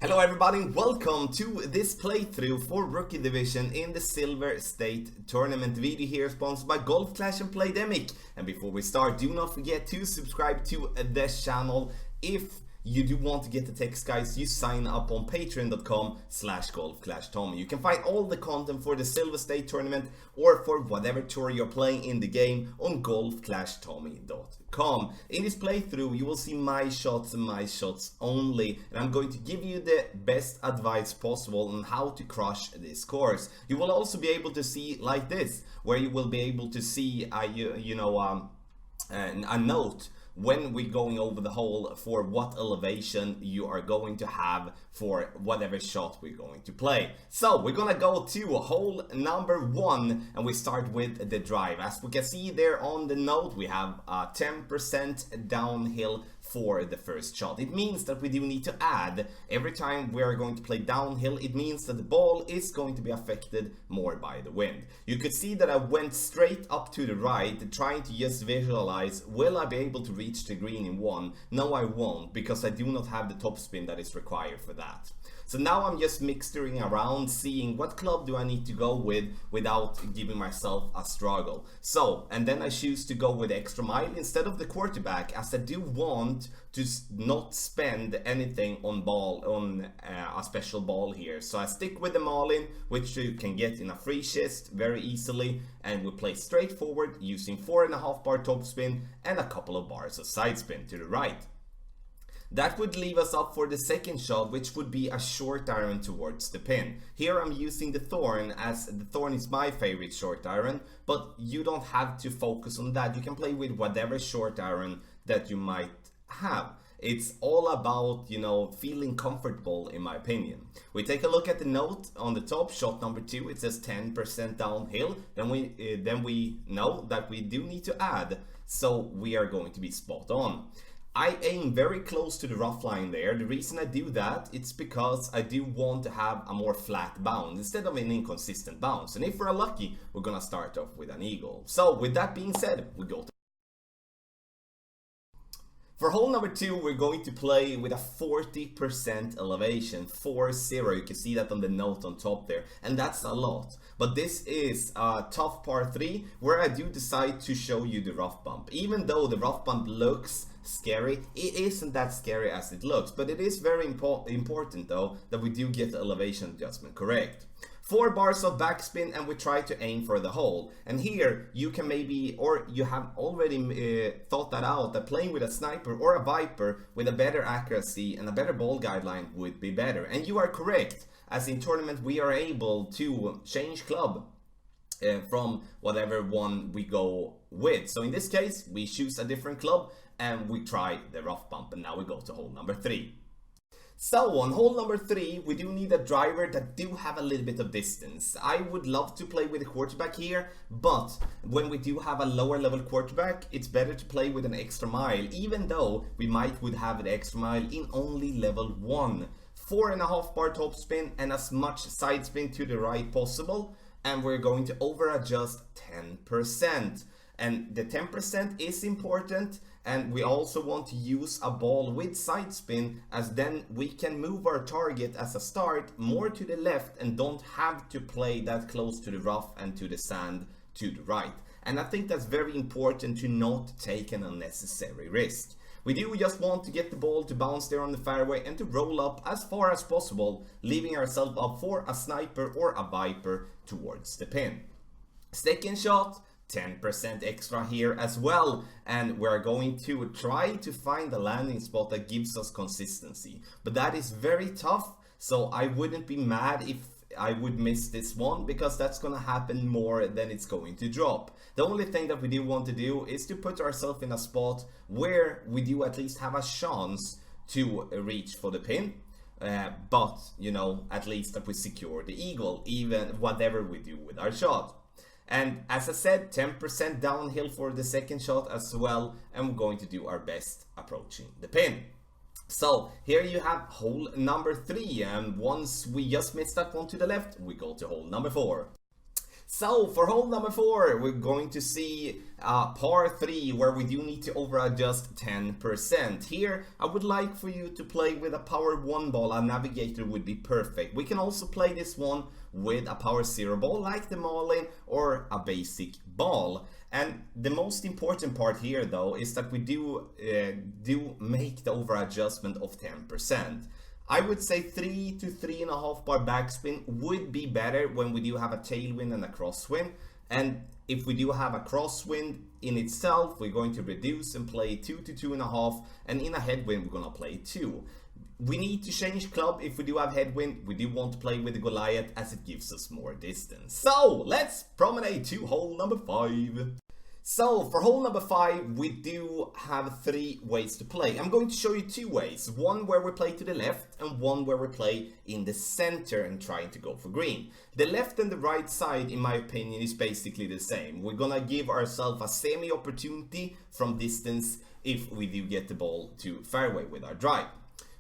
Hello everybody, welcome to this playthrough for Rookie Division in the Silver State Tournament. Video here sponsored by Golf Clash and Playdemic. And before we start, do not forget to subscribe to the channel. If you do want to get the text guys, you sign up on patreon.com/golfclashtommy. You can find all the content for the Silver State Tournament or for whatever tour you're playing in the game on golfclashtommy.com. In this playthrough, you will see my shots and my shots only, and I'm going to give you the best advice possible on how to crush this course. You will also be able to see like this, where you will be able to see a note when we're going over the hole for what elevation you are going to have for whatever shot we're going to play. So we're gonna go to hole number 1 and we start with the drive. As we can see there on the note, we have 10% downhill for the first shot. It means that we do need to add every time we are going to play downhill. It means that the ball is going to be affected more by the wind. You could see that I went straight up to the right, trying to just visualize, will I be able to reach the green in one? No, I won't, because I do not have the topspin that is required for that. So now I'm just mixturing around, seeing what club do I need to go with without giving myself a struggle. So, and then I choose to go with extra mile instead of the quarterback, as I do want to not spend anything on a special ball here. So I stick with the Marlin, which you can get in a free schist very easily, and we play straight forward using 4.5 bar topspin and a couple of bars of side spin to the right. That would leave us up for the second shot, which would be a short iron towards the pin. Here I'm using the Thorn, as the Thorn is my favorite short iron, but you don't have to focus on that. You can play with whatever short iron that you might have. It's all about, feeling comfortable, in my opinion. We take a look at the note on the top, shot number 2. It says 10% downhill. Then we know that we do need to add, so we are going to be spot on. I aim very close to the rough line there. The reason I do that, it's because I do want to have a more flat bounce instead of an inconsistent bounce. And if we're lucky, we're gonna start off with an eagle. So with that being said, we go to... For hole number 2, we're going to play with a 40% elevation, 4-0. You can see that on the note on top there, and that's a lot. But this is a tough par 3 where I do decide to show you the rough bump. Even though the rough bump looks scary, it isn't that scary as it looks. But it is very important though that we do get the elevation adjustment correct. 4 bars of backspin, and we try to aim for the hole. And here you can maybe, or you have already thought that out, that playing with a sniper or a viper with a better accuracy and a better ball guideline would be better. And you are correct, as in tournament we are able to change club from whatever one we go with. So in this case, we choose a different club and we try the rough bump, and now we go to hole number 3. So on hole number 3, we do need a driver that do have a little bit of distance. I would love to play with a quarterback here, but when we do have a lower level quarterback, it's better to play with an extra mile, even though we would have the extra mile in only level 1. 4.5 bar topspin and as much side spin to the right possible, and we're going to over adjust 10%. And the 10% is important, and we also want to use a ball with side spin, as then we can move our target as a start more to the left and don't have to play that close to the rough and to the sand to the right. And I think that's very important, to not take an unnecessary risk. We do just want to get the ball to bounce there on the fairway and to roll up as far as possible, leaving ourselves up for a sniper or a viper towards the pin. Second shot, 10% extra here as well, and we're going to try to find a landing spot that gives us consistency. But that is very tough, so I wouldn't be mad if I would miss this one, because that's gonna happen more than it's going to drop. The only thing that we do want to do is to put ourselves in a spot where we do at least have a chance to reach for the pin. But, at least that we secure the eagle, even whatever we do with our shot. And as I said, 10% downhill for the second shot as well, and we're going to do our best approaching the pin. So here you have hole number 3, and once we just missed that one to the left, we go to hole number 4. So for hole number 4, we're going to see par 3 where we do need to over adjust 10%. Here I would like for you to play with a power 1 ball. A navigator would be perfect. We can also play this one with a power 0 ball like the Marlin or a basic ball. And the most important part here though is that we do make the over adjustment of 10%. I would say 3 to 3.5 bar backspin would be better when we do have a tailwind and a crosswind. And if we do have a crosswind in itself, we're going to reduce and play 2 to 2.5, and in a headwind we're gonna play 2. We need to change club if we do have headwind. We do want to play with the Goliath as it gives us more distance. So let's promenade to hole number 5. So for hole number 5, we do have 3 ways to play. I'm going to show you 2 ways. One where we play to the left and one where we play in the center and trying to go for green. The left and the right side, in my opinion, is basically the same. We're gonna give ourselves a semi-opportunity from distance if we do get the ball to fairway with our drive.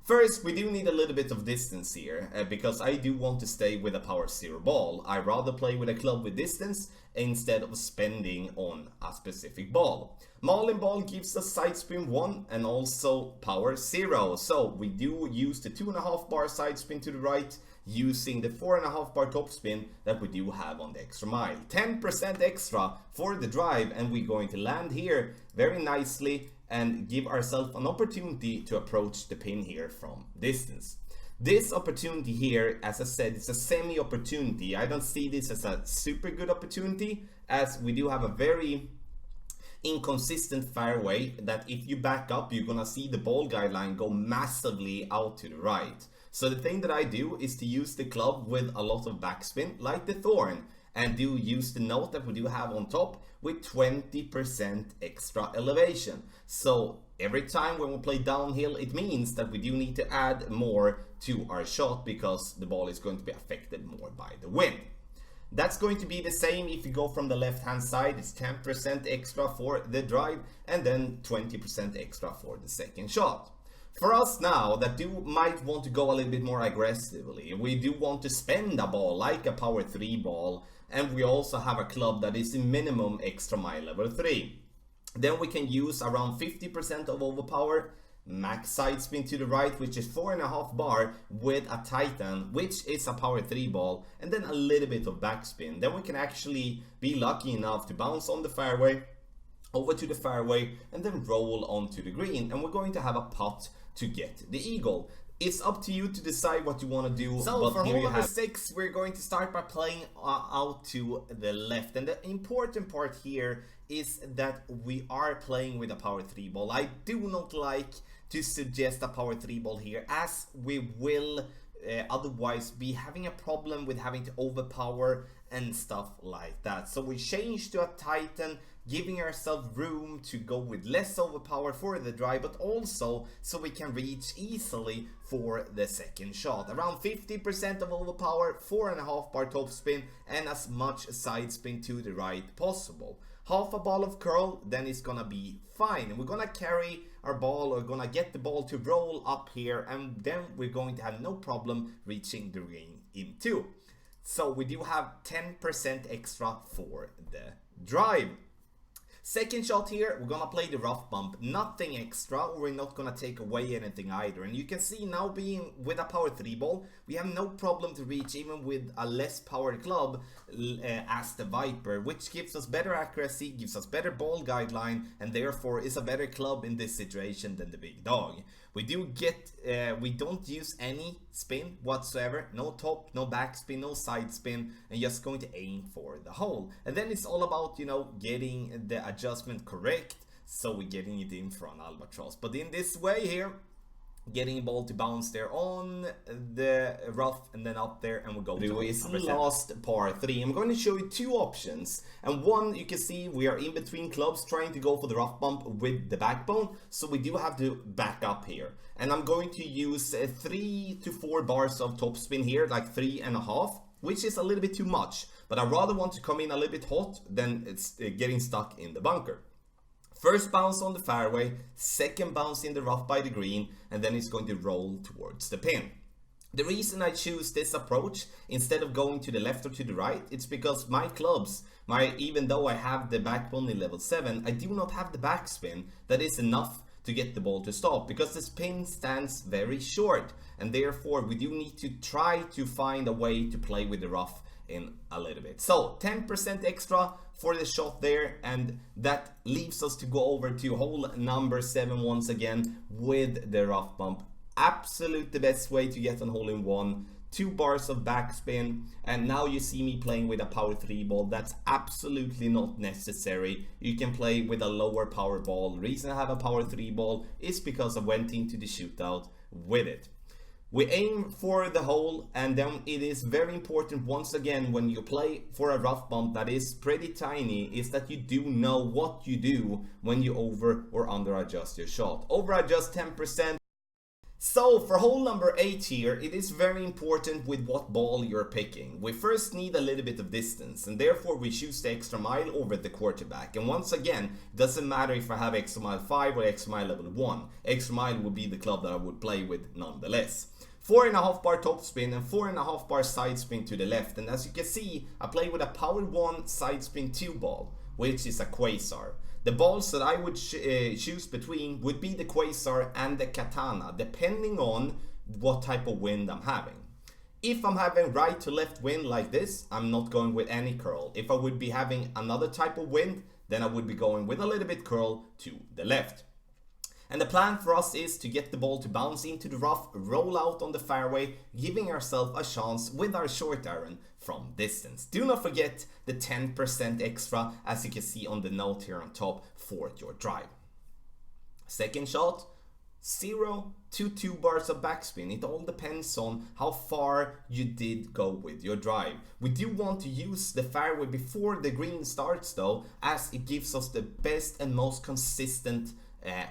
First, we do need a little bit of distance here because I do want to stay with a power 0 ball. I rather play with a club with distance instead of spending on a specific ball. Marlin ball gives us side spin 1 and also power 0. So we do use the 2.5 bar side spin to the right using the 4.5 bar top spin that we do have on the extra mile. 10% extra for the drive, and we're going to land here very nicely and give ourselves an opportunity to approach the pin here from distance. This opportunity here, as I said, it's a semi-opportunity. I don't see this as a super good opportunity, as we do have a very inconsistent fairway that if you back up, you're gonna see the ball guideline go massively out to the right. So the thing that I do is to use the club with a lot of backspin, like the Thorn, and do use the note that we do have on top with 20% extra elevation. So every time when we play downhill, it means that we do need to add more to our shot because the ball is going to be affected more by the wind. That's going to be the same if you go from the left hand side. It's 10% extra for the drive and then 20% extra for the second shot. For us now that might want to go a little bit more aggressively, we do want to spend a ball like a power 3 ball, and we also have a club that is in minimum extra mile level 3. Then we can use around 50% of overpower, max side spin to the right, which is 4.5 bar with a Titan, which is a power 3 ball, and then a little bit of backspin. Then we can actually be lucky enough to bounce on the fairway, over to the fairway, and then roll onto the green, and we're going to have a putt to get the eagle. It's up to you to decide what you want to do. So for hole number 6, we're going to start by playing out to the left. And the important part here is that we are playing with a power 3 ball. I do not like to suggest a power 3 ball here, as we will otherwise be having a problem with having to overpower and stuff like that. So we change to a Titan, giving ourselves room to go with less overpower for the drive, but also so we can reach easily for the second shot. Around 50% of overpower, 4.5 bar top spin, and as much side spin to the right possible. Half a ball of curl, then it's gonna be fine. And we're gonna carry our ball, or gonna get the ball to roll up here, and then we're going to have no problem reaching the green in 2. So we do have 10% extra for the drive. Second shot here, we're gonna play the rough bump, nothing extra, we're not gonna take away anything either. And you can see now, being with a power 3 ball, we have no problem to reach even with a less powered club as the Viper, which gives us better accuracy, gives us better ball guideline, and therefore is a better club in this situation than the big dog. We do get, we don't use any spin whatsoever, no top, no back spin, no side spin, and just going to aim for the hole. And then it's all about, you know, getting the adjustment correct, so we're getting it in for an albatross. But in this way here, getting the ball to bounce there on the rough and then up there, and we'll go to his last par 3. I'm going to show you 2 options, and one, you can see we are in between clubs trying to go for the rough bump with the backbone, so we do have to back up here. And I'm going to use 3 to 4 bars of topspin here, like 3.5, which is a little bit too much, but I rather want to come in a little bit hot than it's getting stuck in the bunker. First bounce on the fairway, second bounce in the rough by the green, and then it's going to roll towards the pin. The reason I choose this approach instead of going to the left or to the right, it's because my clubs, even though I have the backbone in level 7, I do not have the backspin that is enough to get the ball to stop, because the spin stands very short, and therefore we do need to try to find a way to play with the rough in a little bit. So 10% extra for the shot there, and that leaves us to go over to hole number 7 once again with the rough bump. Absolute the best way to get on hole in one. 2 bars of backspin, and now you see me playing with a power 3 ball. That's absolutely not necessary. You can play with a lower power ball. The reason I have a power 3 ball is because I went into the shootout with it. We aim for the hole, and then it is very important once again when you play for a rough bump that is pretty tiny, is that you do know what you do when you over or under adjust your shot. Over adjust 10%. So for hole number 8 here, it is very important with what ball you're picking. We first need a little bit of distance, and therefore we choose the extra mile over the quarterback. And once again, it doesn't matter if I have extra mile 5 or extra mile level 1. Extra mile would be the club that I would play with nonetheless. 4.5 bar top spin and 4.5 bar side spin to the left. And as you can see, I play with a power 1 side spin 2 ball, which is a quasar. The balls that I would choose between would be the quasar and the katana, depending on what type of wind I'm having. If I'm having right to left wind like this, I'm not going with any curl. If I would be having another type of wind, then I would be going with a little bit curl to the left. And the plan for us is to get the ball to bounce into the rough, roll out on the fairway, giving ourselves a chance with our short iron from distance. Do not forget the 10% extra, as you can see on the note here on top, for your drive. Second shot, 0 to 2 bars of backspin. It all depends on how far you did go with your drive. We do want to use the fairway before the green starts though, as it gives us the best and most consistent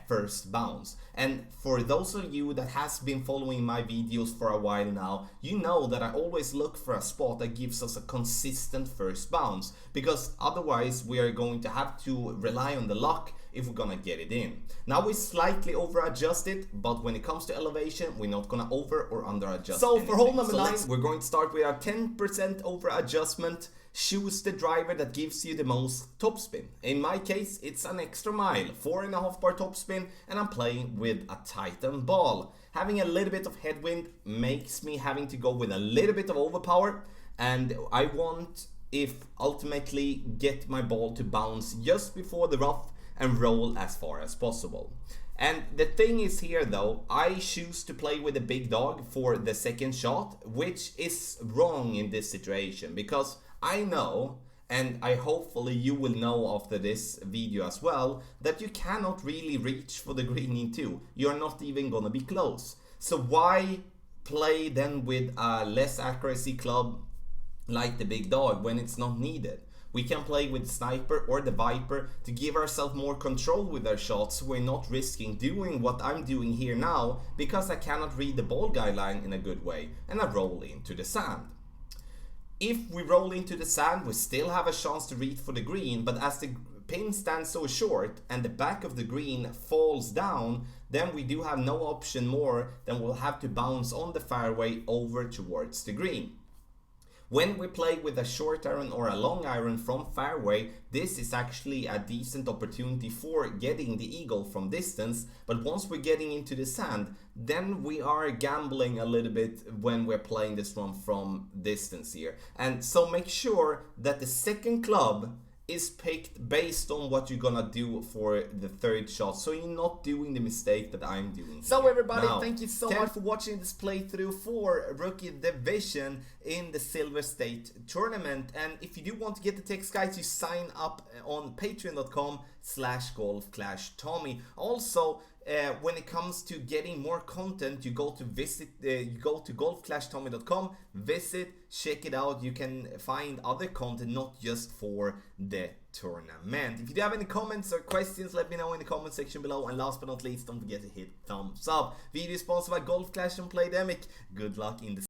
first bounce. And for those of you that has been following my videos for a while now, you know that I always look for a spot that gives us a consistent first bounce, because otherwise we are going to have to rely on the luck if we're gonna get it in. Now we slightly over adjust it, but when it comes to elevation, we're not gonna over or under adjust. So anything. For hole number 9, we're going to start with our 10% over adjustment. Choose the driver that gives you the most topspin. In my case, it's an extra mile, 4.5 bar topspin, and I'm playing with a Titan ball. Having a little bit of headwind makes me having to go with a little bit of overpower, and I want, if ultimately, get my ball to bounce just before the rough and roll as far as possible. And the thing is here though, I choose to play with a big dog for the second shot, which is wrong in this situation, because I know, and I hopefully you will know after this video as well, that you cannot really reach for the green in 2. You're not even gonna be close. So why play then with a less accuracy club like the big dog when it's not needed? We can play with the sniper or the viper to give ourselves more control with our shots, so we're not risking doing what I'm doing here now because I cannot read the ball guideline in a good way, and I roll into the sand. If we roll into the sand, we still have a chance to reach for the green, but as the pin stands so short and the back of the green falls down, then we do have no option more than we'll have to bounce on the fairway over towards the green. When we play with a short iron or a long iron from fairway, this is actually a decent opportunity for getting the eagle from distance, but once we're getting into the sand, then we are gambling a little bit when we're playing this one from distance here. And so make sure that the second club is picked based on what you're gonna do for the third shot, so you're not doing the mistake that I'm doing. So everybody, thank you so much for watching this playthrough for Rookie Division in the Silver State Tournament. And if you do want to get the text guides, you sign up on patreon.com/golfclashtommy. Also, when it comes to getting more content, you go to golfclashtommy.com, check it out. You can find other content, not just for the tournament. If you do have any comments or questions, let me know in the comment section below. And last but not least, don't forget to hit thumbs up. Video is sponsored by Golf Clash and Playdemic. Good luck in the